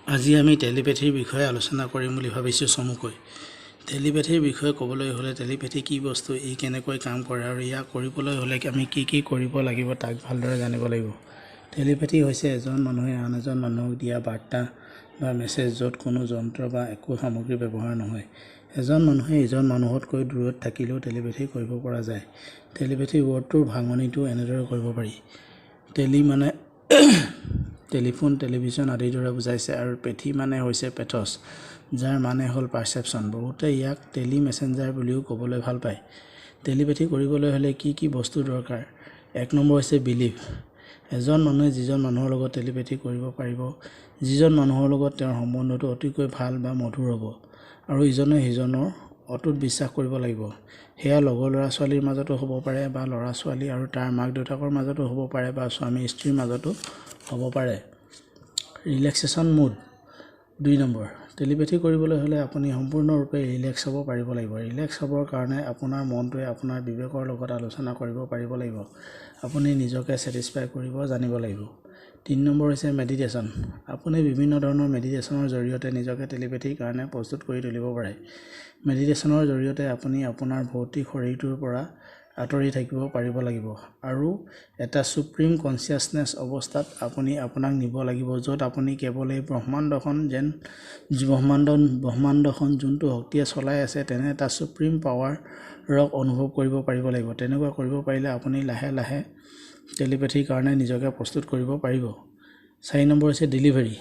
আজি আমি টেলিপেথিৰ বিষয়ে আলোচনা কৰিম বুলি ভাবিছোঁ চমুকৈ। টেলিপেথিৰ বিষয়ে ক'বলৈ হ'লে টেলিপেথি কি বস্তু, ই কেনেকৈ কাম কৰে আৰু ইয়াক কৰিবলৈ হ'লে আমি কি কৰিব লাগিব তাক ভালদৰে জানিব লাগিব। টেলিপেথি হৈছে এজন মানুহে আন এজন মানুহক দিয়া বাৰ্তা বা মেছেজ য'ত কোনো যন্ত্ৰ বা একো সামগ্ৰী ব্যৱহাৰ নহয়। এজন মানুহে ইজন মানুহতকৈ দূৰত থাকিলেও টেলিপেথি কৰিব পৰা যায়। টেলিপেথি ৱৰ্ডটোৰ ভাঙনিটো এনেদৰে কৰিব পাৰি। টেলি মানে টেলিফোন, টেলিভিছন আদিৰ দৰে বুজাইছে আৰু পেথি মানে হৈছে পেথছ, যাৰ মানে হ'ল পাৰচেপশ্যন। বহুতে ইয়াক টেলি মেছেঞ্জাৰ বুলিও ক'বলৈ ভাল পায়। টেলিপেথি কৰিবলৈ হ'লে কি বস্তু দৰকাৰ? 1 নম্বৰ হৈছে বিলিভ। এজন মানুহে যিজন মানুহৰ লগত টেলিপেথি কৰিব পাৰিব, যিজন মানুহৰ লগত তেওঁৰ সম্বন্ধটো অতিকৈ ভাল বা মধুৰ হ'ব আৰু ইজনে সিজনৰ অটুট বিশ্বাস কৰিব লাগিব। সেয়া লগৰ ল'ৰা-ছোৱালীৰ মাজতো হ'ব পাৰে বা ল'ৰা-ছোৱালী আৰু তাৰ মাক-দেউতাকৰ মাজতো হ'ব পাৰে বা স্বামী-স্ত্ৰীৰ মাজতো হ'ব পাৰে। Relaxation mood. 2 নম্বৰ, টেলিপেথি কৰিবলৈ হ'লে আপুনি সম্পূৰ্ণৰূপে ৰিলেক্স হ'ব পাৰিব লাগিব। ৰিলেক্স হ'বৰ কাৰণে আপোনাৰ মনটোৱে আপোনাৰ বিবেকৰ লগত আলোচনা কৰিব পাৰিব লাগিব। আপুনি নিজকে ছেটিছফাই কৰিব জানিব লাগিব। 3 নম্বৰ হৈছে মেডিটেশ্যন। আপুনি বিভিন্ন ধৰণৰ মেডিটেশ্যনৰ জৰিয়তে নিজকে টেলিপেথিৰ কাৰণে প্ৰস্তুত কৰি তুলিব পাৰে। মেডিটেশ্যনৰ জৰিয়তে আপুনি আপোনাৰ ভৌতিক শৰীৰটোৰ পৰা আঁতৰি থাকিব পাৰিব লাগিব আৰু এটা সুপ্ৰিম কনচিয়াছনেছ অৱস্থাত আপুনি আপোনাক নিব লাগিব, য'ত আপুনি কেৱল এই ব্ৰহ্মাণ্ডখন যোনটো শক্তিয়ে চলাই আছে তেনে এটা সুপ্ৰিম পাৱাৰক অনুভৱ কৰিব পাৰিব লাগিব। তেনেকুৱা কৰিব পাৰিলে আপুনি লাহে লাহে টেলিপেথিৰ কাৰণে নিজকে প্ৰস্তুত কৰিব পাৰিব। 4 নম্বৰ হৈছে ডেলিভাৰী।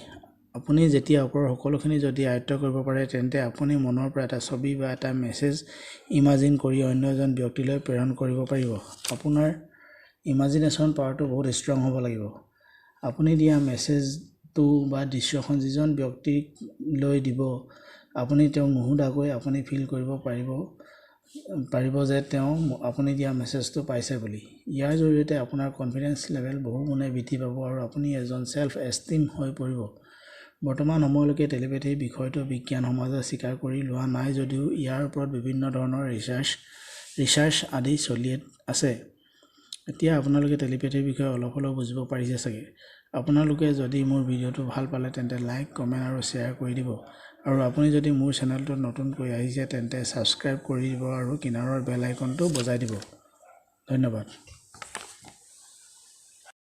আপুনি যেতিয়া ওপৰৰ সকলোখিনি যদি আয়ত্ব কৰিব পাৰে, তেন্তে আপুনি মনৰ পৰা এটা ছবি বা এটা মেছেজ ইমাজিন কৰি অন্য এজন ব্যক্তিলৈ প্ৰেৰণ কৰিব পাৰিব। আপোনাৰ ইমাজিনেশ্যন পাৱাৰটো বহুত ষ্ট্ৰং হ'ব লাগিব। আপুনি দিয়া মেছেজটো বা দৃশ্যখন যিজন ব্যক্তিক লৈ দিব, আপুনি তেওঁক নুসুধাকৈ আপুনি ফিল কৰিব পাৰিব যে তেওঁ আপুনি দিয়া মেছেজটো পাইছে বুলি। ইয়াৰ জৰিয়তে আপোনাৰ কনফিডেন্স লেভেল বহু গুণে বৃদ্ধি পাব আৰু আপুনি এজন ছেল্ফ এষ্টিম হৈ পৰিব। বৰ্তমান সময়লৈকে টেলিপেথিৰ বিষয়টো বিজ্ঞান সমাজে স্বীকাৰ কৰি লোৱা নাই যদিও ইয়াৰ ওপৰত বিভিন্ন ধৰণৰ ৰিচাৰ্চ আদি চলি আছে। এতিয়া আপোনালোকে টেলিপেথিৰ বিষয়ে অলপ বুজিব পাৰিছে চাগে। আপোনালোকে যদি মোৰ ভিডিঅ'টো ভাল পালে তেন্তে লাইক, কমেণ্ট আৰু শ্বেয়াৰ কৰি দিব। আৰু আপুনি যদি মোৰ চেনেলটোত নতুনকৈ আহিছে তেন্তে ছাবস্ক্ৰাইব কৰি দিব আৰু কিনাৰৰ বেল আইকনটো বজাই দিব। ধন্যবাদ।